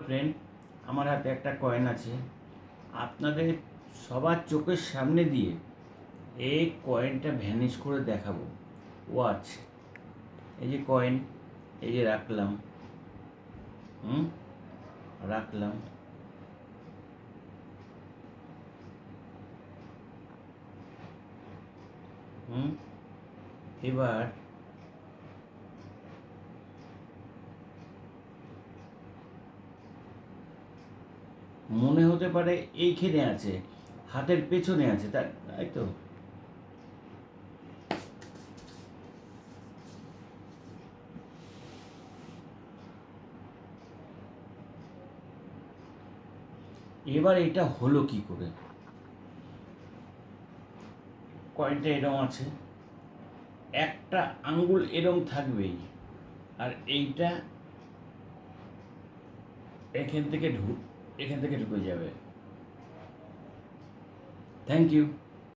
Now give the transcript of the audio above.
Friend, আমার হাতে একটা কয়েন আছে। আপনাদের সবার চোখের সামনে দিয়ে এই কয়েনটা ভ্যানিশ করে দেখাবো। ওয়াচ, এই যে কয়েন, এই যে রাখলাম, রাখলাম, এবার মনে হতে পারে এইখানে আছে, হাতের পেছনে আছে, তাই তো। এবার এটা হলো কি করে? কয়েনটা এরম আছে, একটা আঙ্গুল এরম থাকবেই, আর এইটা এখান থেকে ঢুকে যাবে। Thank you.